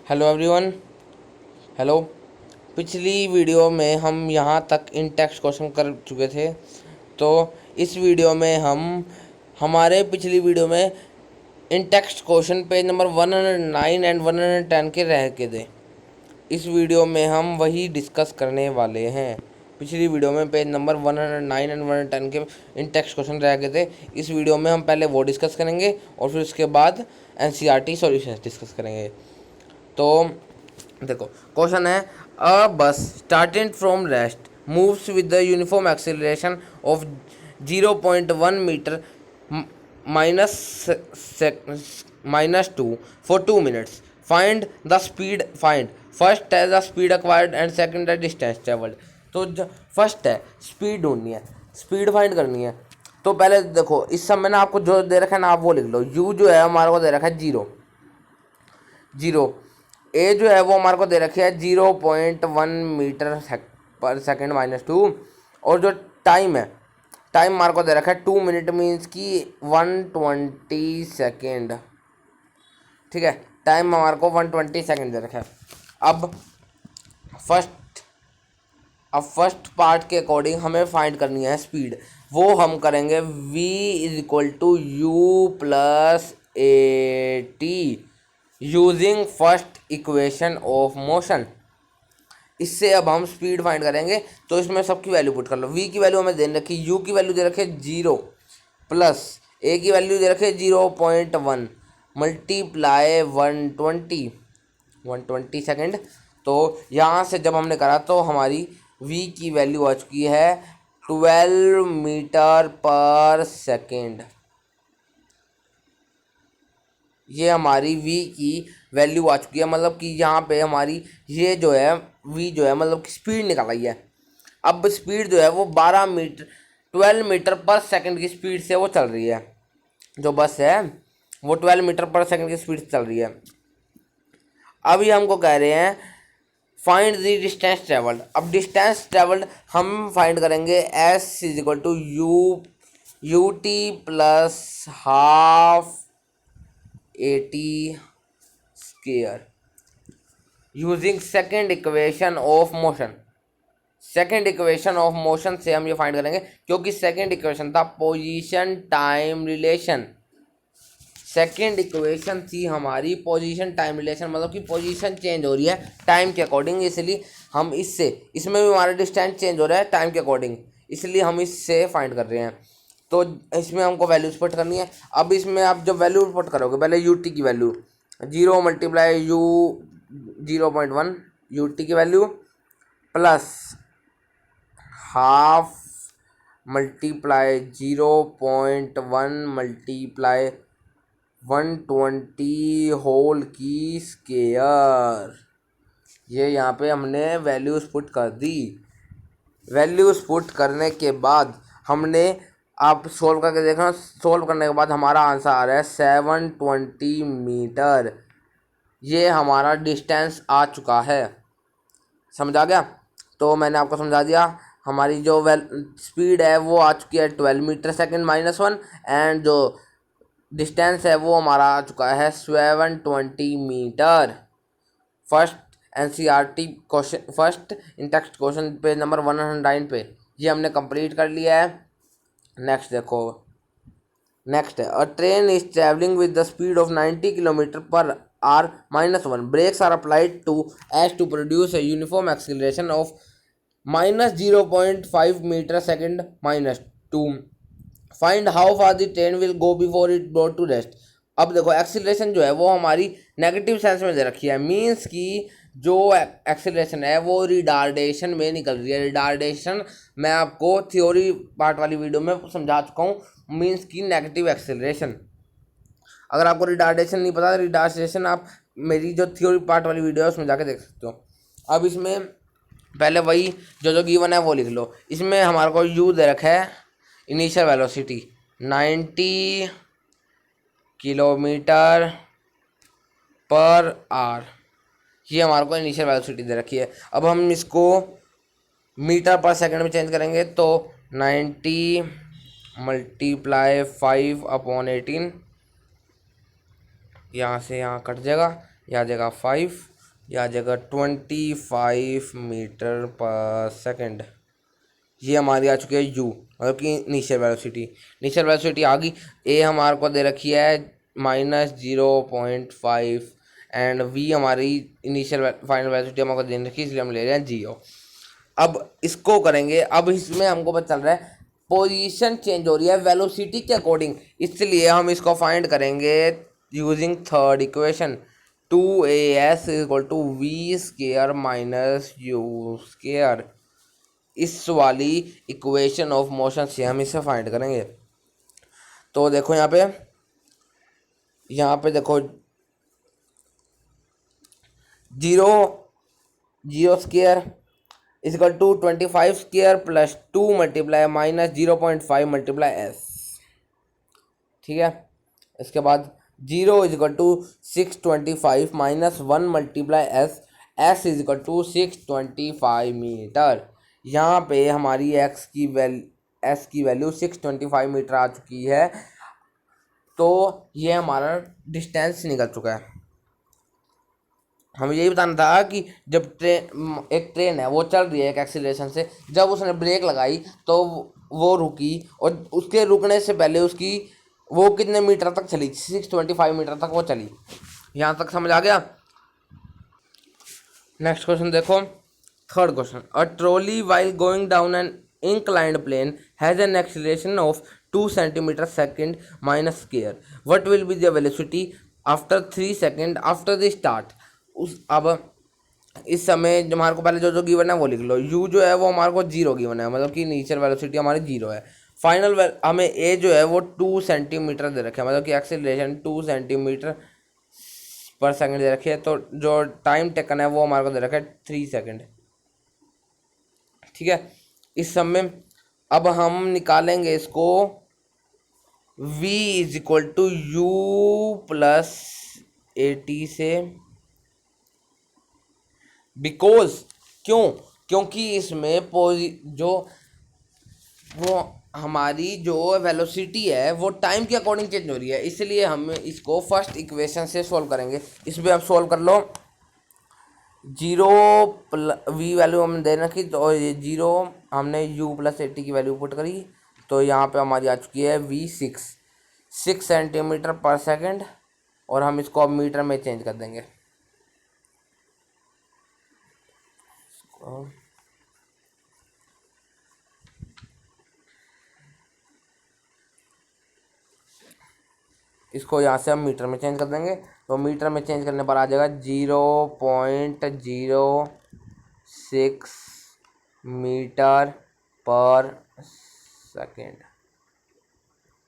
Hello everyone. Hello. पिछली video में हम यहाँ तक इन टेक्स्ट क्वेश्चन कर चुके थे, तो इस वीडियो में हम हमारे पिछली वीडियो में in text question page number 109 and 110 के रह के थे। इस वीडियो में हम वही डिस्कस करने वाले हैं। पिछली वीडियो में पेज नंबर 109 एंड 110 के इन टेक्स्ट क्वेश्चन रह गए थे। इस वीडियो में हम पहले वो डिस्कस करेंगे और फिर उसके बाद एनसीईआरटी सॉल्यूशंस डिस्कस करेंगे। तो देखो, क्वेश्चन है a bus starting from rest moves with the uniform acceleration of 0.1 metre -2 for 2 minutes. Find the speed. Find first है the speed acquired and second है डिस्टेंस ट्रेवल्ड। तो फर्स्ट है speed ढूंढनी है, स्पीड फाइंड करनी है। तो पहले देखो, इस समय ना आपको जो दे रखा है ना, आप वो लिख लो। यू जो है हमारे को दे रखा है 0। ए जो है वो हमारे को दे रखी है 0.1 मीटर पर सेकेंड -2। और जो टाइम है, टाइम हमारे को दे रखा है 2 मिनट, मीन्स की 120 सेकेंड। ठीक है, टाइम हमारे को 120 सेकेंड दे रखा है। अब फर्स्ट पार्ट के अकॉर्डिंग हमें फाइंड करनी है स्पीड। वो हम करेंगे v = u+at using first equation of motion. इससे अब हम स्पीड फाइंड करेंगे। तो इसमें सबकी वैल्यू पुट कर लो। v की वैल्यू हमें दे रखी, u की वैल्यू दे रखी 0 प्लस a की वैल्यू दे रखी 0.1 मल्टीप्लाई 120 सेकेंड। तो यहाँ से जब हमने करा तो हमारी v की वैल्यू आ चुकी है 12 मीटर पर सेकेंड। ये हमारी v की वैल्यू आ चुकी है, मतलब कि यहाँ पे हमारी ये जो है v जो है मतलब कि स्पीड निकल आई है। अब स्पीड जो है वो 12 मीटर पर सेकंड की स्पीड से वो चल रही है। जो बस है वो 12 मीटर पर सेकंड की स्पीड से चल रही है। अभी हमको कह रहे हैं फाइंड द डिस्टेंस ट्रेवल्ड। अब डिस्टेंस ट्रेवल्ड हम फाइंड करेंगे s = ut plus half 80 square using second equation of motion. Second equation of motion से हम ये फाइंड करेंगे, क्योंकि सेकेंड इक्वेशन था position time relation. Second equation थी हमारी पोजीशन टाइम रिलेशन, मतलब कि पोजीशन चेंज हो रही है टाइम के अकॉर्डिंग, इसलिए हम इसमें भी हमारा डिस्टेंस चेंज हो रहा है टाइम के अकॉर्डिंग, इसलिए हम इससे फाइंड कर रहे हैं। तो इसमें हमको वैल्यूज पुट करनी है। अब इसमें आप जब वैल्यू पुट करोगे, पहले यूटी की वैल्यू 0 मल्टीप्लाई 0.1 यूटी की value plus half multiply 0.1 multiply 120 whole की स्क्वायर। ये यहाँ पे हमने वैल्यूज पुट कर दी। वैल्यूज पुट करने के बाद हमने आप सोल्व करके देखना। सोल्व करने के बाद हमारा आंसर आ रहा है 720 मीटर। ये हमारा डिस्टेंस आ चुका है। समझ आ गया? तो मैंने आपको समझा दिया। हमारी जो स्पीड है वो आ चुकी है 12 मीटर सेकेंड -1, एंड जो डिस्टेंस है वो हमारा आ चुका है 720 metre. First NCERT question, first in text question page number 109 पे ये हमने कंप्लीट कर लिया है। नेक्स्ट देखो, नेक्स्ट है a train is travelling with the speed of 90 kilometre per hour -1 brakes are applied to as to produce a uniform acceleration of -0.5 metre second -2। Find how far the train will go before it brought to rest. अब देखो, acceleration जो है वो हमारी negative sense में दे रखी है, means कि जो एक्सीलरेशन है वो रिटार्डेशन में निकल रही है। रिटार्डेशन मैं आपको थ्योरी पार्ट वाली वीडियो में समझा चुका हूँ, मीन्स की नेगेटिव एक्सीलरेशन। अगर आपको रिटार्डेशन नहीं पता, रिटार्डेशन आप मेरी जो थ्योरी पार्ट वाली वीडियो है उसमें जाके देख सकते हो। अब इसमें पहले वही जो गिवन है वो लिख लो। इसमें हमारे को यू दे रखा है initial velocity 90 kilometre per our, ये हमारे को इनिशियल वेलोसिटी दे रखी है। अब हम इसको मीटर पर सेकंड में चेंज करेंगे तो 90 मल्टीप्लाई 5/18, यहाँ से यहाँ कट जाएगा, यहाँ आ जाएगा 5 यह आ जाएगा 25 मीटर पर सेकेंड। ये हमारी आ चुकी है यू, मतलब कि इनिशियल वेलोसिटी आ गई। ए हमारे को दे रखी है -0.5 एंड वी हमारी इनिशियल फाइनल वेलोसिटी हमको दे रखी है, इसलिए हम ले रहे हैं 0। अब इसको करेंगे, अब इसमें हमको पता चल रहा है पोजीशन चेंज हो रही है वेलोसिटी के अकॉर्डिंग, इसलिए हम इसको फाइंड करेंगे using third equation. 2as equal to v square minus u square. इस वाली इक्वेशन ऑफ मोशन से हम इसे फाइंड करेंगे। तो देखो यहाँ पे देखो zero zero square equal to 25 square plus 2 multiply minus 0.5 multiply s. ठीक है, इसके बाद 0 is equal to 625 minus 1 multiply s. S is equal to 625 metre. यहाँ पे हमारी एस की वैल्यू 625 मीटर आ चुकी है। तो ये हमारा डिस्टेंस निकल चुका है। हमें यही बताना था कि जब एक ट्रेन है वो चल रही है एक एक्सीलरेशन से, जब उसने ब्रेक लगाई तो वो रुकी, और उसके रुकने से पहले उसकी वो कितने मीटर तक चली, 625 मीटर तक वो चली। यहाँ तक समझ आ गया। नेक्स्ट क्वेश्चन देखो, third question. A trolley while going down an inclined plane has an acceleration of 2 centimeter second minus square. What will be the velocity after 3 second after the start? अब इस समय जो हमारे को पहले जो गिवन है वो लिख लो। u जो है वो हमारे को 0 गिवन है, मतलब कि इनिशियल वेलोसिटी हमारी 0 है। फाइनल हमें a जो है वो 2 सेंटीमीटर दे रखे है, मतलब कि एक्सेलरेशन 2 सेंटीमीटर पर सेकंड दे रखे है। तो जो टाइम टेकन है वो हमारे को दे रखा है 3 सेकंड। ठीक है, इस समय अब हम निकालेंगे इसको v is equal to u plus AT से, बिकॉज क्योंकि इसमें जो वो हमारी जो वेलोसिटी है वो टाइम के अकॉर्डिंग चेंज हो रही है, इसलिए हम इसको फर्स्ट इक्वेशन से सॉल्व करेंगे। इसमें आप सॉल्व कर लो। 0 वी वैल्यू हमने दे रखी, तो ये 0 हमने u प्लस AT की वैल्यू पुट करी, तो यहाँ पे हमारी आ चुकी है v 6 सेंटीमीटर पर सेकंड, और हम इसको अब मीटर में चेंज कर देंगे। इसको यहाँ से हम मीटर में चेंज कर देंगे, तो मीटर में चेंज करने पर आ जाएगा 0.06 मीटर पर सेकेंड।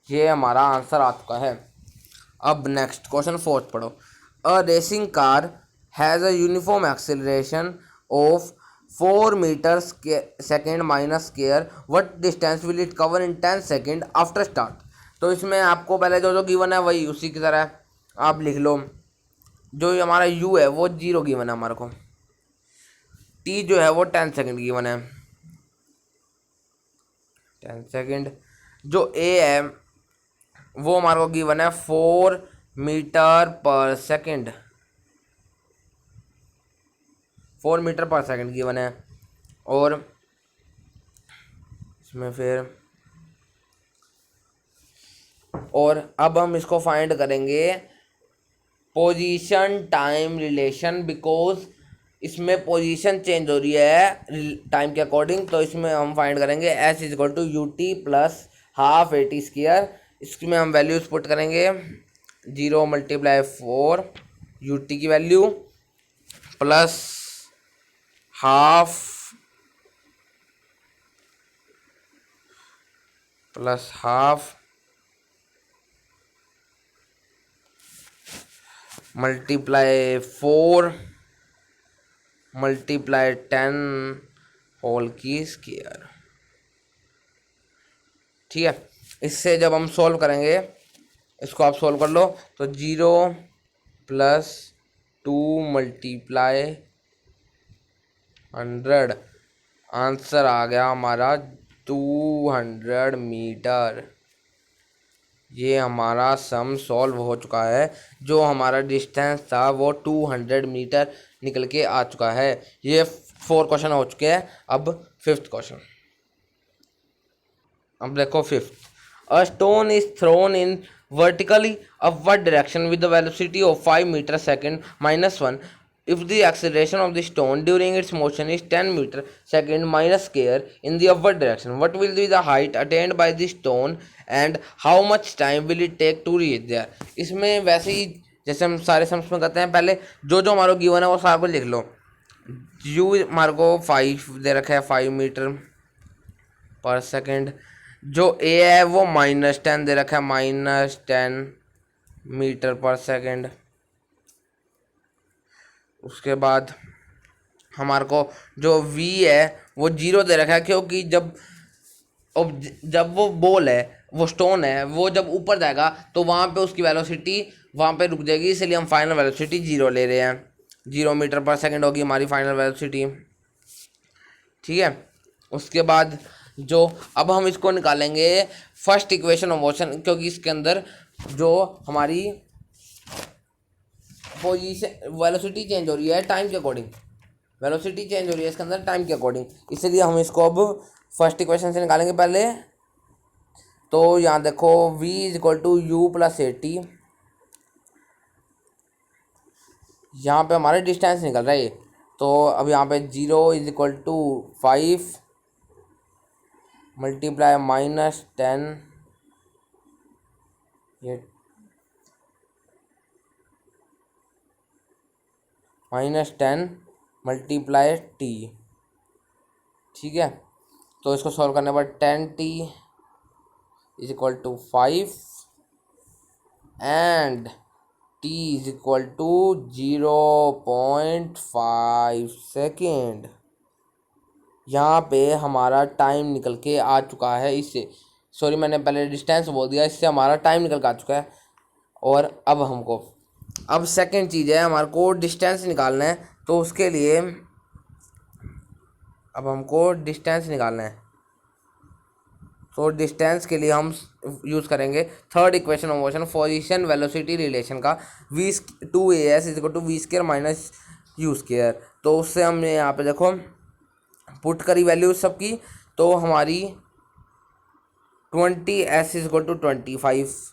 ये हमारा आंसर आ चुका है। अब नेक्स्ट क्वेश्चन फोर्थ पढ़ो। A racing car has a uniform acceleration of 4 metre second minus square. What distance will it cover in 10 second after start. तो इसमें आपको पहले जो गिवन है वही उसी की तरह आप लिख लो। जो हमारा u है वो 0 गिवन है हमारे को, t जो है वो 10 सेकेंड गिवन है, 10 सेकेंड। जो a है वो हमारे को गिवन है 4 मीटर पर सेकेंड, 4 मीटर पर सेकेंड गिवन है। और इसमें फिर और अब हम इसको फाइंड करेंगे पोजीशन टाइम रिलेशन, बिकॉज इसमें पोजीशन चेंज हो रही है टाइम के अकॉर्डिंग। तो इसमें हम फाइंड करेंगे s is equal to UT plus half AT square. इसमें हम वैल्यूज पुट करेंगे 0 मल्टीप्लाई 4 UT की value plus half multiply 4 multiply 10 whole की स्क्वायर। ठीक है, इससे जब हम सॉल्व करेंगे, इसको आप सॉल्व कर लो, तो 0 प्लस 2 मल्टीप्लाई 100, आंसर आ गया हमारा 200 मीटर। ये हमारा सम सॉल्व हो चुका है। जो हमारा डिस्टेंस था वो 200 मीटर निकल के आ चुका है। ये 4 क्वेश्चन हो चुके हैं। अब 5th क्वेश्चन। अब देखो 5th। A stone is thrown in vertically upward direction with the velocity of 5 metre second -1 if the acceleration of the stone during its motion is 10 meter second minus square in the upward direction. What will be the height attained by the stone and how much time will it take to reach there? इसमें वैसे ही जैसे हम सारे sums में करते हैं, पहले जो जो हमारा गिवन है वो सारा कुछ लिख लो। यू हमारे को 5 दे रखा है, 5 मीटर पर सेकेंड। जो ए है वो -10 दे रखा है, -10 मीटर पर सेकेंड। उसके बाद हमारे को जो वी है वो 0 दे रखा है, क्योंकि जब वो बॉल है, वो स्टोन है, वो जब ऊपर जाएगा तो वहाँ पे उसकी वेलोसिटी वहाँ पे रुक जाएगी, इसलिए हम फाइनल वेलोसिटी 0 ले रहे हैं। 0 मीटर पर सेकेंड होगी हमारी फाइनल वेलोसिटी। ठीक है। उसके बाद जो अब हम इसको निकालेंगे फर्स्ट इक्वेशन ऑफ मोशन, क्योंकि इसके अंदर जो हमारी पोजीशन वेलोसिटी चेंज हो रही है टाइम के अकॉर्डिंग, वेलोसिटी चेंज हो रही है इसके अंदर टाइम के अकॉर्डिंग, इसलिए हम इसको अब फर्स्ट इक्वेशन से निकालेंगे पहले। तो यहाँ देखो v = u + at। यहाँ पे हमारा डिस्टेंस निकल रहा है, तो अब यहाँ पे 0 = 5 मल्टीप्लाई -10 ये -10 मल्टीप्लाई t। ठीक है। तो इसको सॉल्व करने पर 10t = 5 एंड t = 0.5 सेकेंड। यहाँ पे हमारा टाइम निकल के आ चुका है। इससे सॉरी, मैंने पहले डिस्टेंस बोल दिया, इससे हमारा टाइम निकल के आ चुका है। और अब सेकंड चीज़ है, हमारे को डिस्टेंस निकालना है। तो उसके लिए अब हमको डिस्टेंस निकालना है, तो डिस्टेंस के लिए हम यूज़ करेंगे third equation of motion, position velocity relation का, v2as = v² - u²। तो उससे हमने यहाँ पे देखो पुट करी वैल्यू सबकी, तो हमारी 20s = 25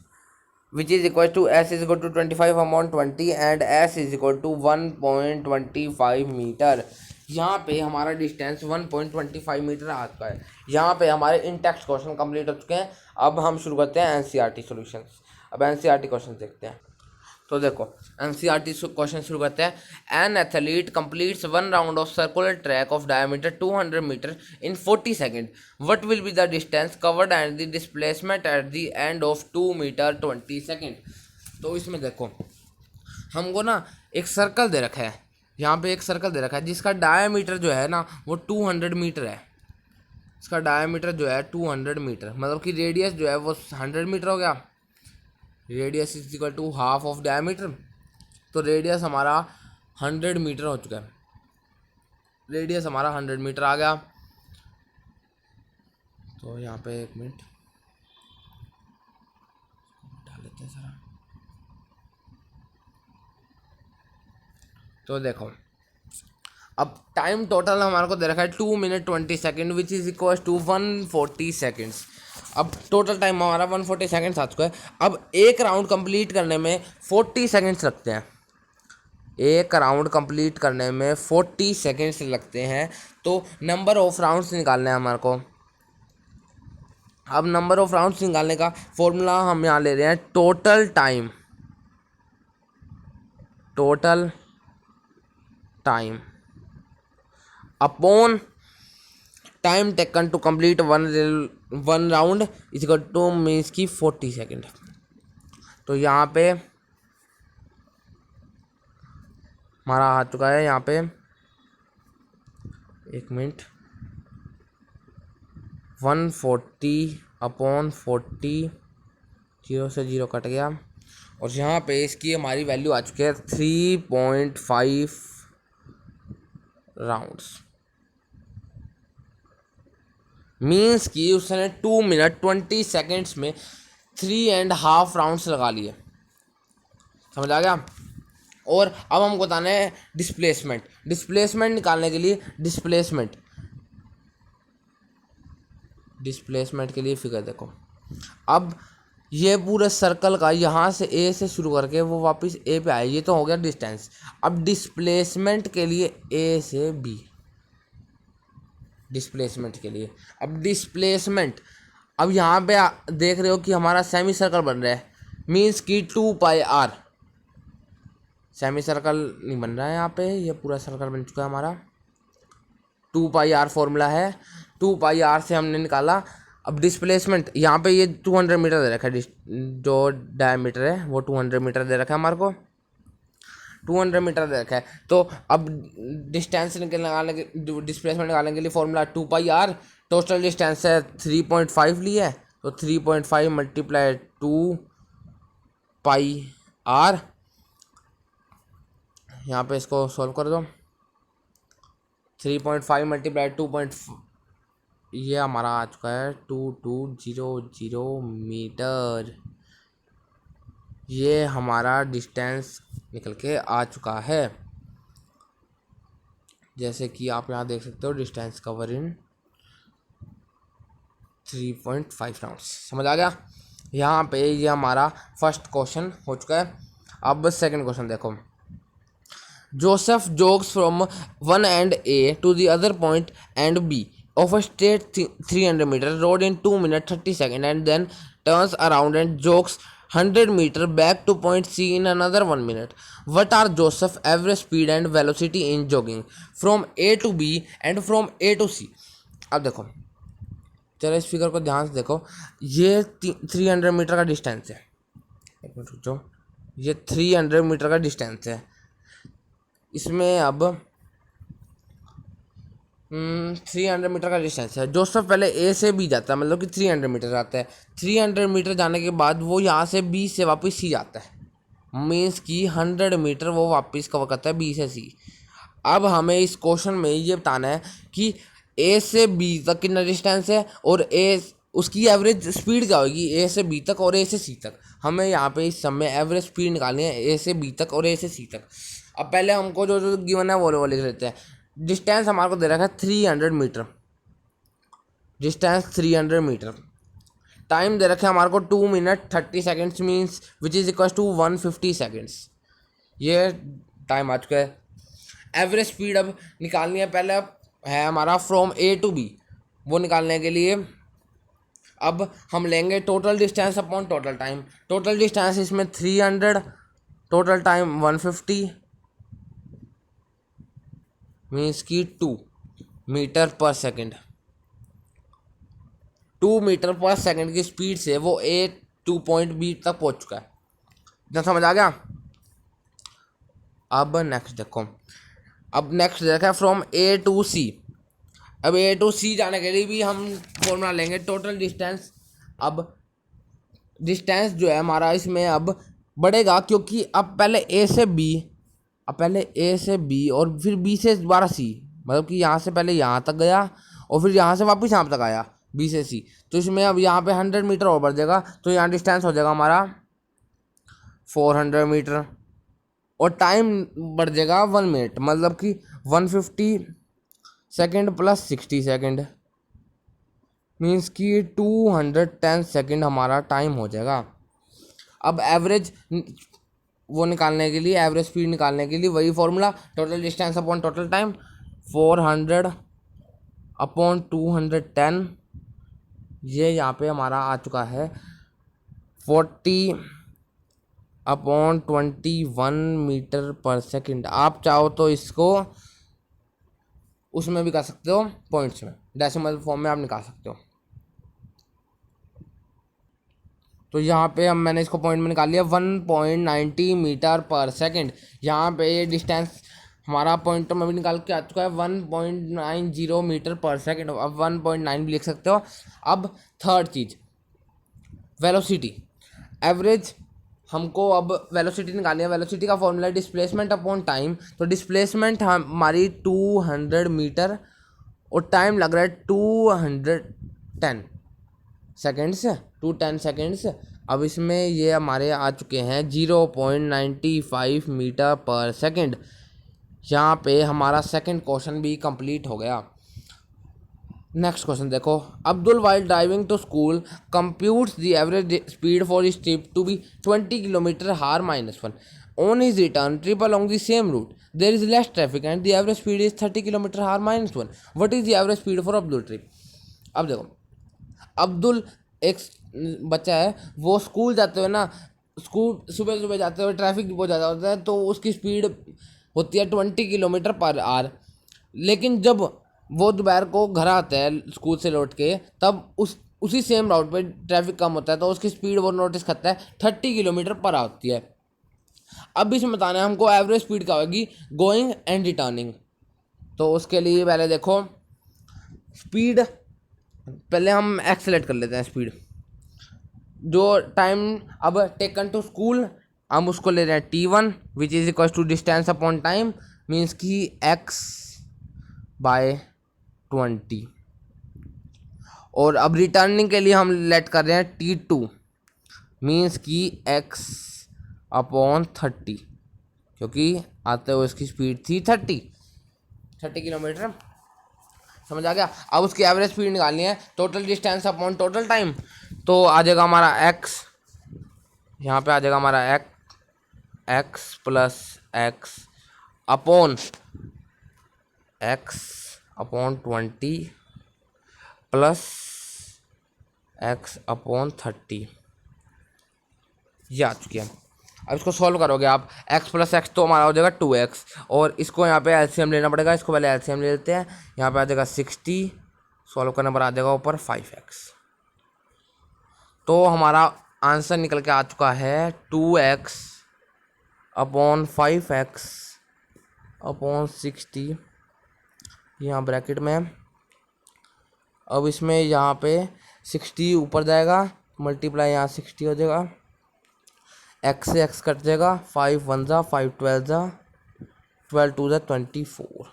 which is equal to s = 25 upon 20 and s = 1.25 metre. यहाँ पे हमारा डिस्टेंस 1.25 मीटर आ चुका है। यहाँ पे हमारे इन टेक्स्ट क्वेश्चन कंप्लीट हो चुके हैं। अब हम शुरू करते हैं एनसीईआरटी सॉल्यूशंस। अब एनसीईआरटी क्वेश्चन देखते हैं। तो देखो एनसीईआरटी क्वेश्चन शुरू करते हैं। An athlete completes 1 round of circular track of diameter 200 metre in 40 second. What will be the distance covered and the displacement at the end of 2 metre 20 second. तो इसमें देखो हमको ना एक सर्कल दे रखा है, यहाँ पे एक सर्कल दे रखा है जिसका डायमीटर जो है ना वो 200 मीटर है। इसका डायमीटर जो है 200 मीटर, मतलब कि रेडियस जो है वो 100 मीटर हो गया। Radius = half of diameter. तो रेडियस हमारा 100 मीटर हो चुका है। रेडियस हमारा 100 मीटर आ गया। तो यहाँ पे 1 मिनट डाल लेते हैं सारा। तो देखो अब टाइम टोटल हमारे को दे रखा है 2 minute 20 second which is equal to 140 seconds. अब टोटल टाइम हमारा 140 सेकेंड्स आ चुका है। अब एक राउंड कंप्लीट करने में 40 सेकेंड्स लगते हैं। एक राउंड कंप्लीट करने में 40 सेकेंड्स लगते हैं। तो नंबर ऑफ राउंड्स निकालना है हमारे को। अब नंबर ऑफ राउंड्स निकालने का फॉर्मूला हम यहाँ ले रहे हैं total time upon time taken to complete one round is equal to means की 40 सेकेंड। तो यहाँ पे हमारा आ चुका है, यहाँ पे 1 मिनट 140/40, 0 से 0 कट गया। और यहाँ पे इसकी हमारी वैल्यू आ चुकी है 3.5 राउंड्स। मीन्स कि उसने 2 मिनट 20 सेकेंड्स में 3.5 राउंड्स लगा लिए, समझ आ गया। और अब हमको बताना है डिस्प्लेसमेंट निकालने के लिए डिस्प्लेसमेंट के लिए फिगर देखो। अब ये पूरे सर्कल का यहाँ से ए से शुरू करके वो वापस ए पे आए, ये तो हो गया डिस्टेंस। अब डिस्प्लेसमेंट के लिए ए से बी, डिस्प्लेसमेंट के लिए अब डिस्प्लेसमेंट, अब यहाँ पे देख रहे हो कि हमारा सेमी सर्कल बन रहा है, मीन्स कि 2πr, सेमी सर्कल नहीं बन रहा है यहाँ पे, ये पूरा सर्कल बन चुका है हमारा। 2πr फॉर्मूला है, 2πr से हमने निकाला। अब डिस्प्लेसमेंट यहाँ पे ये 200 मीटर दे रखा है, जो डायमीटर है वो 200 मीटर दे रखा है हमारे को, 200 मीटर दे रखा है। तो अब डिस्टेंस निकालने के डिस्प्लेसमेंट निकालने के लिए फॉर्मूला 2πr, टोटल डिस्टेंस है 3.5 ली है, तो 3.5 मल्टीप्लाई 2πr, यहाँ पे इसको सॉल्व कर दो। 3.5 मल्टीप्लाई 2.5, ये हमारा आ चुका है 2200 मीटर, ये हमारा डिस्टेंस निकल के आ चुका है। जैसे कि आप यहाँ देख सकते हो, डिस्टेंस कवर इन 3.5 राउंड्स, समझ आ गया। यहाँ पे ये हमारा फर्स्ट क्वेश्चन हो चुका है। अब सेकंड क्वेश्चन देखो। Joseph jogs from one end A to the other point end B of a straight 300 meter road in 2 minutes 30 seconds and then turns around and jogs 100 meter back to point C in another 1 minute. What are Joseph's average speed and velocity in jogging from A to B and from A to C? अब देखो, चलो इस figure को ध्यान से देखो, ये 300 metre का डिस्टेंस है, एक मिनट रुक जाओ, ये 300 मीटर का डिस्टेंस है। इसमें अब 300 मीटर का डिस्टेंस है। जोसेफ पहले ए से बी जाता है, मतलब कि 300 मीटर जाता है। 300 मीटर जाने के बाद वो यहाँ से बी से वापस सी जाता है, मीन्स कि 100 मीटर वो वापस कवर करता है बी से सी। अब हमें इस क्वेश्चन में ये बताना है कि ए से बी तक कितना डिस्टेंस है और ए उसकी एवरेज स्पीड क्या होगी ए से बी तक और ए से सी तक। हमें यहाँ पे इस सब में एवरेज स्पीड निकालनी है ए से बी तक और ए से सी तक। अब पहले हमको जो जो गिवन है वो लिख लेते हैं। डिस्टेंस हमारे को दे रखा है 300 मीटर, डिस्टेंस 300 मीटर। टाइम दे रखा है हमारे को 2 minute 30 seconds, means which is equal to 150 seconds. ये टाइम आ चुका है। एवरेज स्पीड अब निकालनी है, पहले है हमारा फ्रॉम ए टू बी, वो निकालने के लिए अब हम लेंगे total distance upon total time. Total distance इसमें 300, टोटल टाइम 150, मीन्स की 2 मीटर पर सेकेंड। 2 मीटर पर सेकेंड की स्पीड से वो ए 2 पॉइंट बी तक पहुंच चुका है। इतना समझ आ गया। अब नेक्स्ट देखो, अब नेक्स्ट देखा फ्रॉम ए टू सी। अब ए टू सी जाने के लिए भी हम फॉर्मूला लेंगे टोटल डिस्टेंस। अब डिस्टेंस जो है हमारा इसमें अब बढ़ेगा, क्योंकि अब पहले ए से बी, अब पहले ए से बी और फिर बी से दोबारा सी, मतलब कि यहाँ से पहले यहाँ तक गया और फिर यहाँ से वापस यहाँ तक आया बी से सी। तो इसमें अब यहाँ पे 100 मीटर और बढ़ जाएगा, तो यहाँ डिस्टेंस हो जाएगा हमारा 400 मीटर और टाइम बढ़ जाएगा 1 मिनट, मतलब कि 150 सेकेंड प्लस 60 सेकेंड, मीन्स कि 210 सेकेंड हमारा टाइम हो जाएगा। अब एवरेज वो निकालने के लिए, एवरेज स्पीड निकालने के लिए वही formula, total distance upon total time, 400 upon 210, ये यहाँ पे हमारा आ चुका है 40 अपॉन 21 मीटर पर सेकेंड। आप चाहो तो इसको उसमें भी कर सकते हो, पॉइंट्स में, डेसिमल फॉर्म में आप निकाल सकते हो। तो यहाँ पे हम मैंने इसको पॉइंट में निकाल लिया 1.90 मीटर पर सेकेंड। यहाँ पे ये डिस्टेंस हमारा पॉइंटों में भी निकाल के आ चुका है 1.90 मीटर पर सेकेंड। अब 1.9 भी लिख सकते हो। अब थर्ड चीज़ वेलोसिटी, एवरेज हमको अब वेलोसिटी निकालनी है। वेलोसिटी का फॉर्मूला डिस्प्लेसमेंट अपॉन टाइम। तो डिस्प्लेसमेंट हमारी 200 मीटर और टाइम लग रहा है 210 सेकेंड्स, 210 सेकेंड्स। अब इसमें ये हमारे आ चुके हैं 0.95 मीटर पर सेकंड। यहाँ पे हमारा सेकंड क्वेश्चन भी कंप्लीट हो गया। नेक्स्ट क्वेश्चन देखो, Abdul while driving to school computes the average speed for his trip to be 20 kilometre hour -1 on his return trip along the same route there is less traffic and the average speed is 30 kilometre hour -1 what is the average speed for Abdul trip. अब देखो, अब्दुल एक बच्चा है, वो school जाते हुए ना, school सुबह सुबह जाते हुए ट्रैफिक बहुत ज़्यादा होता है, तो उसकी स्पीड होती है 20 किलोमीटर पर आवर। लेकिन जब वो दोपहर को घर आता है स्कूल से लौट के, तब उसी सेम राउट पे ट्रैफिक कम होता है, तो उसकी स्पीड वो नोटिस करता है 30 किलोमीटर पर आवर होती है। अब इसमें बताना है हमको एवरेज स्पीड क्या होगी गोइंग एंड रिटर्निंग। तो उसके लिए पहले देखो स्पीड, पहले हम एक्सेलेरेट कर लेते हैं स्पीड। जो टाइम अब टेकन टू स्कूल हम उसको ले रहे हैं T1 which is equal to distance upon time, means कि x/20। और अब रिटर्निंग के लिए हम लेट कर रहे हैं T2 मीन्स कि x/30, क्योंकि आते हुए उसकी स्पीड थी 30 किलोमीटर। समझ आ गया। अब उसकी एवरेज स्पीड निकालनी है, total distance upon total time. तो आ जाएगा हमारा x, यहाँ पे आ जाएगा हमारा x plus x upon x/20 plus x/30, ये आ चुकी है। अब इसको सॉल्व करोगे आप, x प्लस x तो हमारा हो जाएगा 2x, और इसको यहाँ पे एलसीएम लेना पड़ेगा। इसको पहले एलसीएम ले लेते हैं। यहाँ पे आ जाएगा 60, सॉल्व करने पर आ जाएगा ऊपर 5x। तो हमारा आंसर निकल के आ चुका है 2x/5x/60, यहाँ ब्रैकेट में। अब इसमें यहाँ पे 60 ऊपर जाएगा, मल्टीप्लाई यहाँ 60 हो जाएगा, x से x कट जाएगा, 5 1 जा 5 12 जा 12 2 जा 24।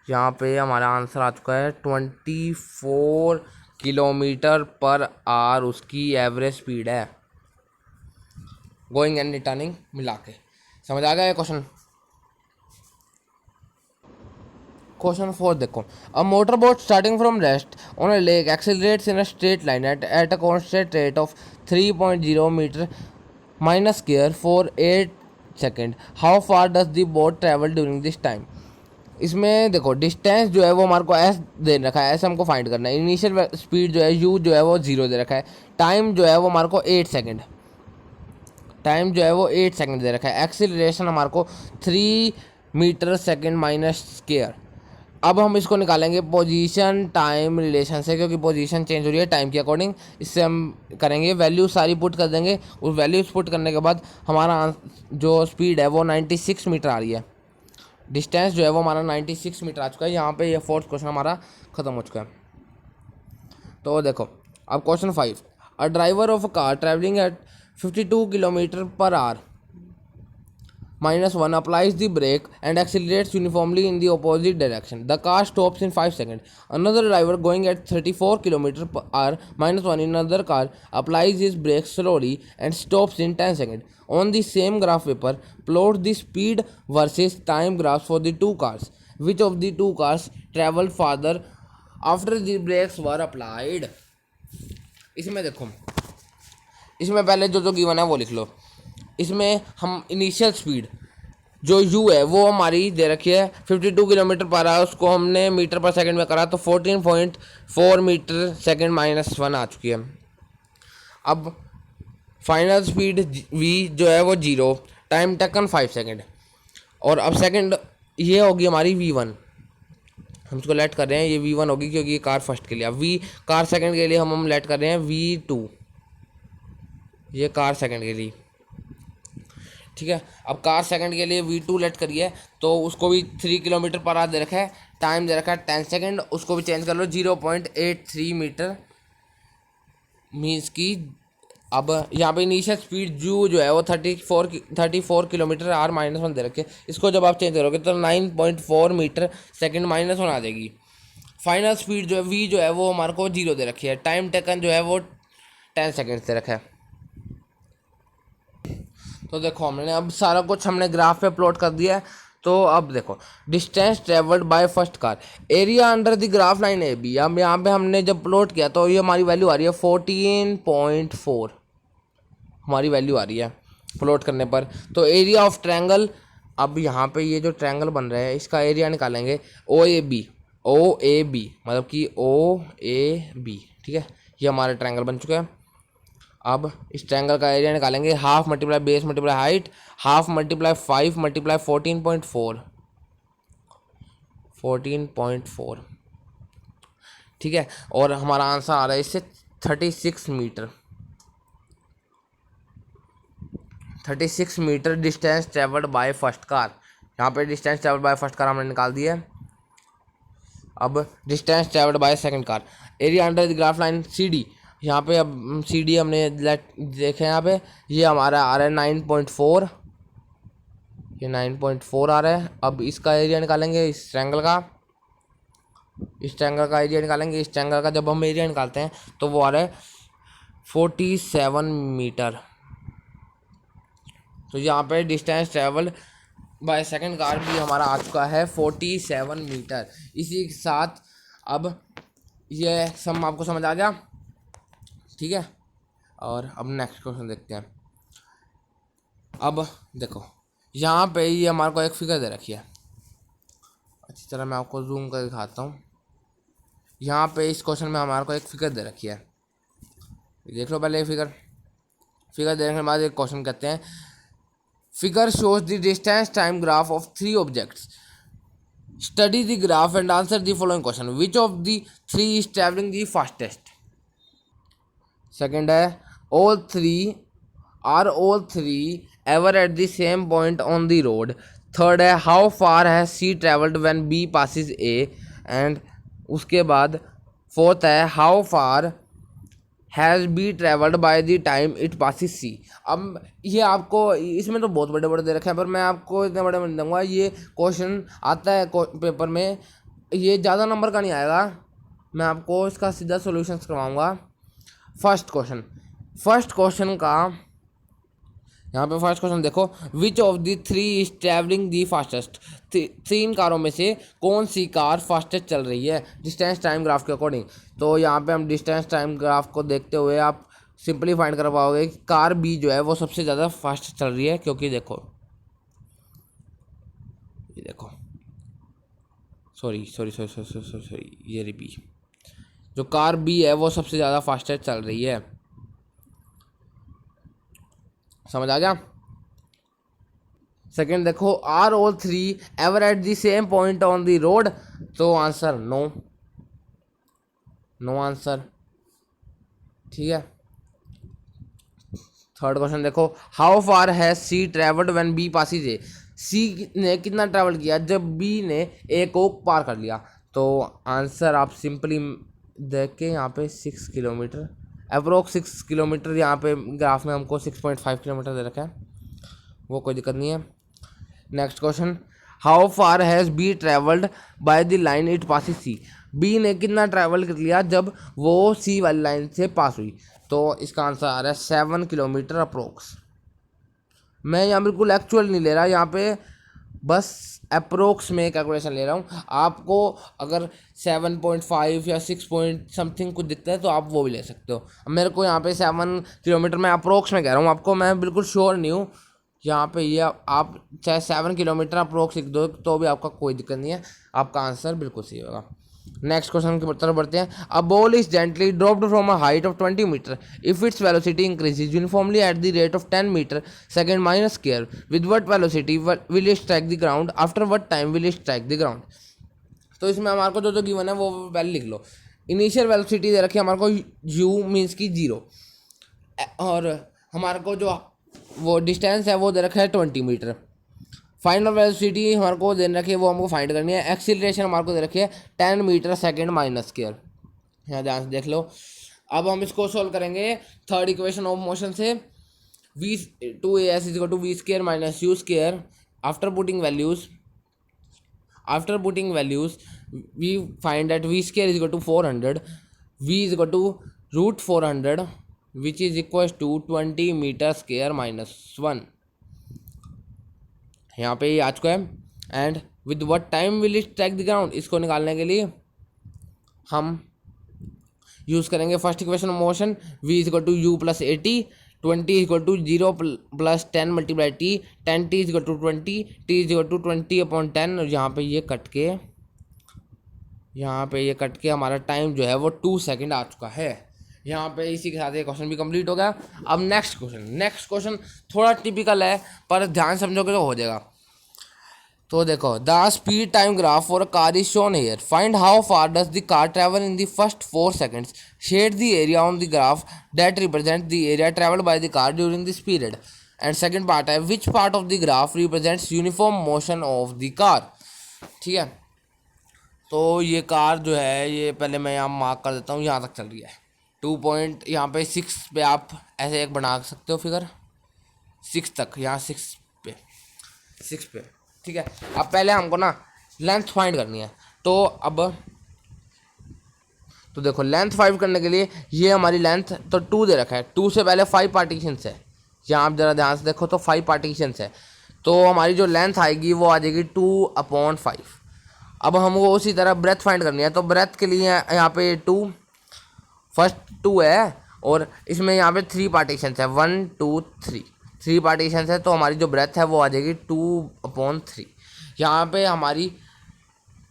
यहाँ पे हमारा आंसर आ चुका है 24 किलोमीटर पर आवर उसकी एवरेज स्पीड है, गोइंग एंड रिटर्निंग मिला के। समझ आ गया ये क्वेश्चन। क्वेश्चन 4 देखो, a motor boat starting from rest on a lake accelerates in a straight line at a constant rate of 3.0 metre minus square for 8 second, how far does the boat travel during this time. इसमें देखो distance जो है वो हमारे को S दे रखा है, S हमको फाइंड करना है। इनिशियल स्पीड जो है यू जो है वो 0 दे रखा है। टाइम जो है वो हमारे को 8 सेकेंड, टाइम जो है वो 8 सेकेंड दे रखा है। एक्सीलरेशन हमारे को 3 मीटर सेकेंड माइनस स्क्वायर। अब हम इसको निकालेंगे पोजीशन टाइम रिलेशन से, क्योंकि पोजीशन चेंज हो रही है टाइम के अकॉर्डिंग। इससे हम करेंगे वैल्यू सारी पुट कर देंगे। उस वैल्यूज पुट करने के बाद हमारा जो स्पीड है वो 96 मीटर आ रही है। डिस्टेंस जो है वो हमारा 96 मीटर आ चुका है। यहाँ पे ये फोर्थ क्वेश्चन हमारा ख़त्म हो चुका है। तो देखो अब question 5, a driver of a car travelling eight 52 kilometre per our -1 applies the brake and accelerates uniformly in the opposite direction. The car stops in 5 seconds. Another driver going at 34 km per hour -1 in another car applies his brakes slowly and stops in 10 seconds. On the same graph paper, plot the speed versus time graphs for the two cars. Which of the two cars traveled farther after the brakes were applied? इसमें देखो, इसमें पहले जो given है वो लिख लो। इसमें हम इनिशियल स्पीड जो u है वो हमारी दे रखी है 52 किलोमीटर पर आवर, उसको हमने मीटर पर सेकंड में करा तो 14.4 मीटर सेकंड -1 आ चुकी है। अब फाइनल स्पीड v जो है वो 0, टाइम टेकन 5 सेकंड, और अब सेकंड ये होगी हमारी v1। हम इसको लेट कर रहे हैं, ये v1 होगी क्योंकि ये कार फर्स्ट के लिए। अब v कार सेकंड के लिए हम लेट कर रहे हैं v2, ये कार सेकंड के लिए, ठीक है। अब कार सेकंड के लिए v2 लेट करिए, तो उसको भी 3 किलोमीटर पर आवर दे रखा है, टाइम दे रखा है 10 सेकंड, उसको भी चेंज कर लो 0.83 मीटर, मीन्स की अब यहाँ पे इनिशियल स्पीड जो है वो 34 किलोमीटर आवर -1 दे रखे। इसको जब आप चेंज करोगे तो 9.4 मीटर सेकंड -1 आ जाएगी। फाइनल स्पीड जो है v जो है वो हमारे को 0 दे रखी है। टाइम टेकन जो है वो 10 सेकेंड दे रखा है। तो देखो हमने अब सारा कुछ हमने ग्राफ पे प्लॉट कर दिया है। तो अब देखो distance travelled by first car, area under the graph line A B. अब यहाँ पे हमने जब प्लॉट किया तो ये हमारी वैल्यू आ रही है 14.4, हमारी वैल्यू आ रही है प्लॉट करने पर। तो एरिया ऑफ ट्रायंगल, अब यहाँ पे ये जो ट्रायंगल बन रहा है इसका एरिया निकालेंगे ओ ए बी, मतलब कि ओ ए बी, ठीक है। ये हमारा ट्रायंगल बन चुका है। अब इस ट्रायंगल का एरिया निकालेंगे, half multiply base multiply height, half multiply 5 multiply 14.4, ठीक है। और हमारा आंसर आ रहा है इससे 36 metre, 36 metre distance travelled by first car. यहाँ पे distance travelled by first car हमने निकाल दिया है। अब distance travelled by second car, area under the graph line C D. यहाँ पे अब सी डी हमने देखे, यहाँ पे ये हमारा आ रहा है 9.4, ये 9.4 आ रहा है। अब इसका एरिया निकालेंगे, इस ट्रायंगल का, इस ट्रायंगल का एरिया निकालेंगे। इस ट्रायंगल का जब हम एरिया निकालते हैं तो वो आ रहा है 47 मीटर। तो यहाँ पे distance travel by second car भी हमारा आ चुका है 47 मीटर। इसी के साथ अब ये सम आपको समझ आ गया, ठीक है। और अब नेक्स्ट क्वेश्चन देखते हैं। अब देखो यहाँ पे ये हमारे को एक फिगर दे रखी है, अच्छी तरह मैं आपको जूम कर दिखाता हूँ। यहाँ पे इस क्वेश्चन में हमारे को एक फिगर दे रखी है, देख लो पहले फिगर देखने के बाद एक क्वेश्चन कहते हैं, figure shows the distance time graph of 3 objects, study the graph and answer the following question, which of the 3 is travelling the fastest. Second है all three ever at the same point on the road। Third है how far has C traveled when B passes A, and उसके बाद fourth है how far has B traveled by the time it passes C। अब ये आपको इसमें तो बहुत बड़े बड़े दे रखे हैं, पर मैं आपको इतने बड़े नहीं दूंगा। ये क्वेश्चन आता है पेपर में, ये ज़्यादा नंबर का नहीं आएगा, मैं आपको इसका सीधा सॉल्यूशंस करवाऊंगा। फर्स्ट क्वेश्चन का यहाँ पे फर्स्ट क्वेश्चन देखो, विच of the 3 is travelling the fastest. 3 कारों में से कौन सी कार फास्टेस्ट चल रही है डिस्टेंस टाइम ग्राफ के अकॉर्डिंग। तो यहाँ पे हम डिस्टेंस टाइम ग्राफ को देखते हुए आप सिंपली फाइंड कर पाओगे कि कार बी जो है वो सबसे ज़्यादा फास्ट चल रही है, क्योंकि देखो ये देखो सॉरी ये बी, जो कार बी है वो सबसे ज़्यादा फास्टेस्ट चल रही है। समझ आ गया। सेकंड देखो, are all 3 ever at the same point on the road. तो आंसर नो आंसर, ठीक है। थर्ड क्वेश्चन देखो, how far has C travelled when B passes A. C ने कितना ट्रैवल किया जब बी ने ए को पार कर लिया। तो आंसर आप सिंपली देख के यहाँ पे 6 किलोमीटर, अप्रोक्स 6 किलोमीटर, यहाँ पे ग्राफ में हमको 6.5 किलोमीटर दे रखा है, वो कोई दिक्कत नहीं है। Next question, how far has B travelled by the line it passes C. B ने कितना ट्रैवल कर लिया जब वो सी वाली लाइन से पास हुई। तो इसका आंसर आ रहा है 7 किलोमीटर अप्रोक्स। मैं यहाँ बिल्कुल एक्चुअल नहीं ले रहा, यहाँ पे बस अप्रोक्स में कैलकुलेशन ले रहा हूँ। आपको अगर 7.5 या 6 पॉइंट समथिंग कुछ दिखता है तो आप वो भी ले सकते हो। अब मेरे को यहाँ पे 7 किलोमीटर मैं अप्रोक्स में कह रहा हूँ आपको, मैं बिल्कुल श्योर नहीं हूँ। यहाँ पे ये आप चाहे 7 किलोमीटर अप्रोक्स लिख दो तो भी आपका कोई दिक्कत नहीं है, आपका आंसर बिल्कुल सही होगा। नेक्स्ट क्वेश्चन की तरफ बढ़ते हैं। A ball is gently dropped from a height of 20 metre if its velocity increases uniformly at the rate of 10 metre second minus square, with what velocity will it strike the ground, after what time will it strike the ground. तो इसमें हमारे को जो given है वो पहले लिख लो। Initial velocity दे रखी है हमारे को u मीन्स की 0, और हमारे को जो वो डिस्टेंस है वो दे रखा है 20 मीटर। फाइनल वेलोसिटी हमारे को दे रखी है वो हमको फाइंड करनी है। एक्सीलरेशन हमारे को दे रखी है 10 मीटर सेकेंड माइनस स्क्वायर, यहाँ ध्यान से देख लो। अब हम इसको सोल्व करेंगे थर्ड इक्वेशन ऑफ मोशन से, v 2as is equal to v square minus u square. After putting values we find that v square is equal to 400, v is equal to √400 which is equal to 20 metre square minus 1। यहाँ पे ये आ चुका है। And with what time will it strike the ground, इसको निकालने के लिए हम यूज़ करेंगे first equation of motion, v is equal to u plus 80, 20 is equal to 0 plus 10 multiply t, 10 t is equal to 20, t is equal to 20/10। और यहाँ पे ये कट के हमारा टाइम जो है वो 2 सेकेंड आ चुका है। यहाँ पे इसी के साथ ये क्वेश्चन भी कंप्लीट हो गया। अब नेक्स्ट क्वेश्चन थोड़ा टिपिकल है, पर ध्यान समझोगे तो हो जाएगा। तो देखो, the speed time graph for a car is shown here, find how far does the car travel in the first 4 seconds, shade the area on the graph that represent the area travelled by the car during this period. And second part है, which part of the graph represents uniform motion of the car. ठीक है, तो ये car जो है, ये पहले मैं यहाँ मार्क कर देता हूँ, यहाँ तक चल रही है 2 पॉइंट, यहाँ पे 6 पे आप ऐसे एक बना सकते हो फिगर 6 तक, यहाँ 6 पे। ठीक है, अब पहले हमको ना लेंथ फाइंड करनी है। तो देखो, लेंथ फाइंड करने के लिए ये हमारी लेंथ तो 2 दे रखा है, 2 से पहले 5 पार्टीशंस है। यहाँ आप ज़रा ध्यान से देखो तो 5 पार्टीशंस है, तो हमारी जो लेंथ आएगी वो आ जाएगी 2/5। अब हमको उसी तरह ब्रेथ फाइंड करनी है, तो ब्रेथ के लिए यहाँ पे 2 फर्स्ट 2 है, और इसमें यहाँ पे 3 पार्टीशंस है, 1 2 3 पार्टीशंस है, तो हमारी जो ब्रेथ है वो आ जाएगी 2/3। यहाँ पे हमारी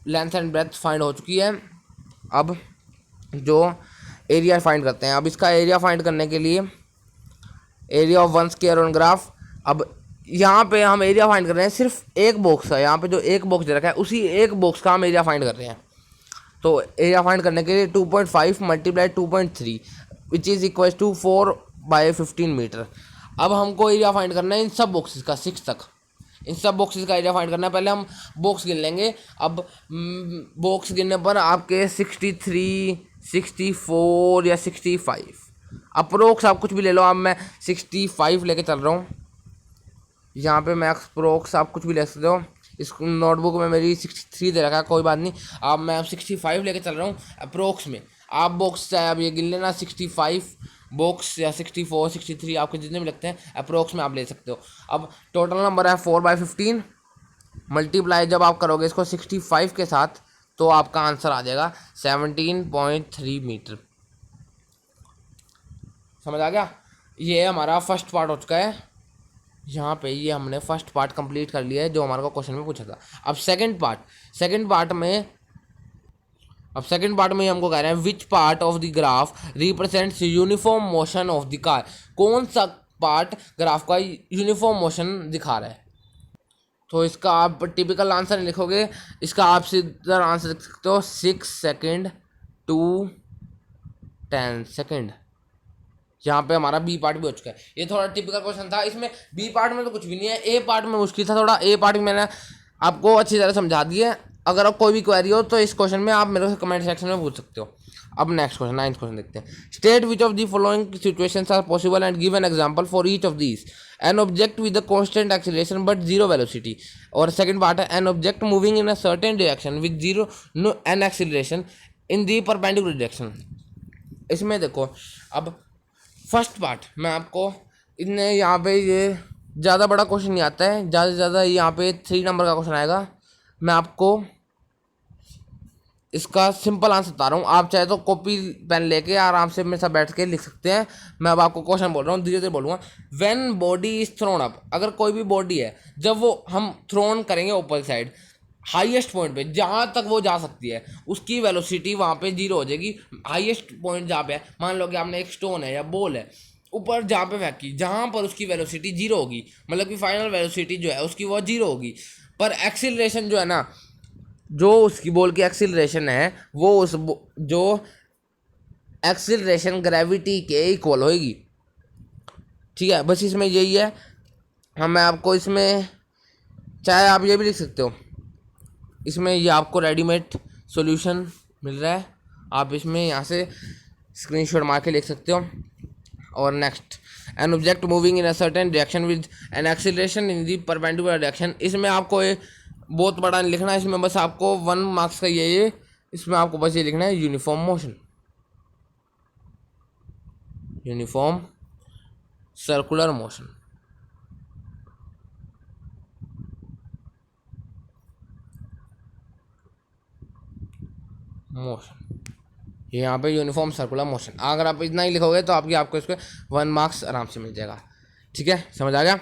लेंथ एंड ब्रेथ फाइंड हो चुकी है। अब जो एरिया फाइंड करते हैं, अब इसका एरिया फाइंड करने के लिए area of 1 square on graph. अब यहाँ पे हम एरिया फाइंड कर रहे हैं, सिर्फ एक बॉक्स है, यहाँ पे जो एक बॉक्स दे रखा है उसी एक बॉक्स का हम एरिया फाइंड कर रहे हैं। तो एरिया फाइंड करने के लिए 2.5 multiply 2.3 which is equal to 4/15 metre. अब हमको एरिया फाइंड करना है इन सब बॉक्सेस का, 6 तक इन सब बॉक्सेस का एरिया फाइंड करना है। पहले हम बॉक्स गिन लेंगे। अब बॉक्स गिनने पर आपके 63, 64 या 65 अप्रोक्स, आप कुछ भी ले लो। अब मैं 65 लेके चल रहा हूँ, यहाँ पे मैं अप्रोक्स आप कुछ भी ले सकते हो। इस नोटबुक में मेरी 63 दे रखा है, कोई बात नहीं। अब मैं 65 लेके चल रहा हूँ अप्रोक्स में। आप बॉक्स चाहे आप ये गिन लेना, 65 बॉक्स या 64, 63 आपके जितने भी लगते हैं अप्रोक्स में आप ले सकते हो। अब टोटल नंबर है 4/15, मल्टीप्लाई जब आप करोगे इसको 65 के साथ तो आपका आंसर आ जाएगा 17.3 मीटर। समझ आ गया? ये हमारा फर्स्ट पार्ट हो चुका है। यहाँ पे ये हमने फर्स्ट पार्ट कंप्लीट कर लिया है जो हमारे को क्वेश्चन में पूछा था। अब सेकंड पार्ट में हमको कह रहे हैं विच part of the graph represents uniform motion of the car. कौन सा पार्ट ग्राफ का यूनिफॉर्म मोशन दिखा रहा है। तो इसका आप टिपिकल आंसर लिखोगे, इसका आप सीधा आंसर लिख सकते हो 6 सेकेंड टू 10 सेकेंड। यहाँ पे हमारा बी पार्ट भी हो चुका है। ये थोड़ा टिपिकल क्वेश्चन था, इसमें बी पार्ट में तो कुछ भी नहीं है, ए पार्ट में मुश्किल था थोड़ा। ए पार्ट में मैंने आपको अच्छी तरह समझा दिया। अगर आप कोई भी क्वेरी हो तो इस क्वेश्चन में आप मेरे से कमेंट सेक्शन में पूछ सकते हो। अब नेक्स्ट क्वेश्चन, 9th क्वेश्चन देखते हैं। State which of the following situations are possible and give an example for each of these. An object with a constant acceleration but zero velocity. और second part है an object moving in a certain direction with zero an acceleration in the perpendicular direction. इसमें देखो, अब first part मैं आपको इतने यहाँ पे ये ज़्यादा बड़ा क्वेश्चन नहीं आता है, ज़्यादा से ज़्यादा यहाँ पे 3 नंबर का क्वेश्चन आएगा। मैं आपको इसका सिंपल आंसर बता रहा हूँ, आप चाहे तो कॉपी पेन लेके आराम से मेरे साथ बैठ के लिख सकते हैं। मैं अब आपको क्वेश्चन बोल रहा हूँ, धीरे धीरे बोलूँगा। When body is throne up, अगर कोई भी बॉडी है जब वो हम थ्रोन करेंगे ऊपर साइड हाईएस्ट पॉइंट पे जहाँ तक वो जा सकती है उसकी वेलोसिटी वहाँ पे 0 हो जाएगी। हाईएस्ट पॉइंट जहाँ पे है, मान लो कि आपने एक स्टोन है या बॉल है ऊपर जहाँ पे फेंकी, जहाँ पर उसकी वेलोसिटी 0 होगी, मतलब कि फाइनल वेलोसिटी जो है उसकी वो 0 होगी। पर एक्सीलरेशन जो है ना, जो उसकी बॉल की एक्सीलरेशन है वो उस जो एक्सीलरेशन ग्रेविटी के इक्वल होगी। ठीक है, बस इसमें यही है। हाँ, मैं आपको इसमें चाहे आप ये भी लिख सकते हो, इसमें ये आपको रेडीमेड सॉल्यूशन मिल रहा है, आप इसमें यहाँ से स्क्रीनशॉट मार के लिख सकते हो। और next, an object moving in a certain direction with an acceleration in the perpendicular direction. इसमें आपको ये बहुत बड़ा नहीं लिखना है, इसमें बस आपको 1 मार्क्स का ये इसमें आपको बस ये लिखना है uniform motion, uniform circular motion. Motion, ये यहाँ पे यूनिफॉर्म सर्कुलर मोशन। अगर आप इतना ही लिखोगे तो आपको इसके 1 मार्क्स आराम से मिल जाएगा। ठीक है, समझ आ गया।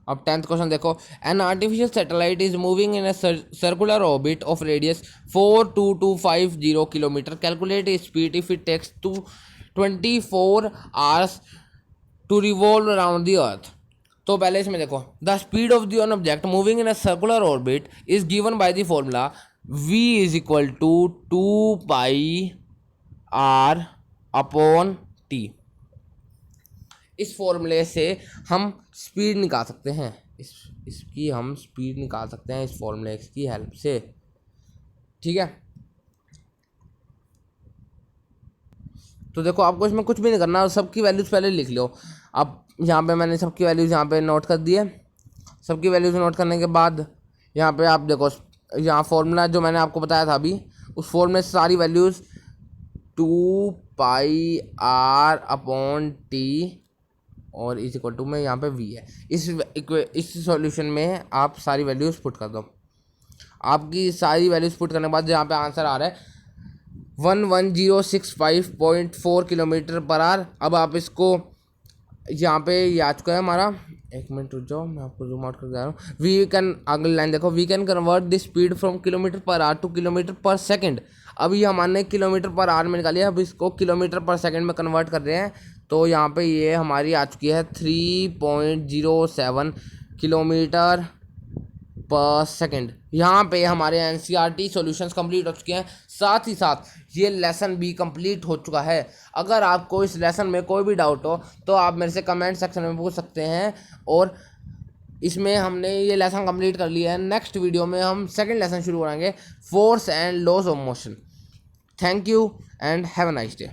अब 10th क्वेश्चन देखो, an artificial satellite is moving in a circular orbit of radius 42250 kilometre, calculate speed if it takes 24 hours to revolve around the earth. तो पहले इसमें देखो, the speed of the object moving in a circular orbit is given by the formula v is equal to 2πr upon t। इस फॉर्मूले से हम speed निकाल सकते हैं, इसकी हम स्पीड निकाल सकते हैं इस फॉर्मूले की हेल्प से। ठीक है, तो देखो आपको इसमें कुछ भी नहीं करना, सबकी वैल्यूज़ पहले लिख लो। अब यहाँ पे मैंने सबकी वैल्यूज़ यहाँ पे नोट कर दिए। सबकी वैल्यूज़ नोट करने के बाद यहाँ पे आप देखो, यहाँ फॉर्मूला जो मैंने आपको बताया था अभी, उस फॉर्मूले से सारी वैल्यूज़ 2πr अपॉन t और इज इक्वल टू में यहाँ पे v है। इस सॉल्यूशन में आप सारी वैल्यूज़ पुट कर दो। आपकी सारी वैल्यूज़ पुट करने के बाद यहाँ पे आंसर आ रहा है 11065.4 किलोमीटर पर आवर। अब आप इसको यहाँ पे ये आ चुका है हमारा, एक मिनट रुक जाओ, मैं आपको जूम आउट कर दे रहा हूँ। वी कैन, अगली लाइन देखो, we can convert the speed from kilometre per hour to kilometre per second. अब ये हमने किलोमीटर पर आवर में निकाली है, अब इसको किलोमीटर पर सेकंड में कन्वर्ट कर रहे हैं। तो यहाँ पे ये हमारी आ चुकी है 3.07 किलोमीटर पर सेकंड। यहाँ पे हमारे NCERT सॉल्यूशंस कंप्लीट हो चुके हैं, साथ ही साथ ये लेसन भी कंप्लीट हो चुका है। अगर आपको इस लेसन में कोई भी डाउट हो तो आप मेरे से कमेंट सेक्शन में पूछ सकते हैं। और इसमें हमने ये लेसन कंप्लीट कर लिया है। नेक्स्ट वीडियो में हम सेकंड लेसन शुरू करेंगे, force and laws of motion. Thank you and have a nice day.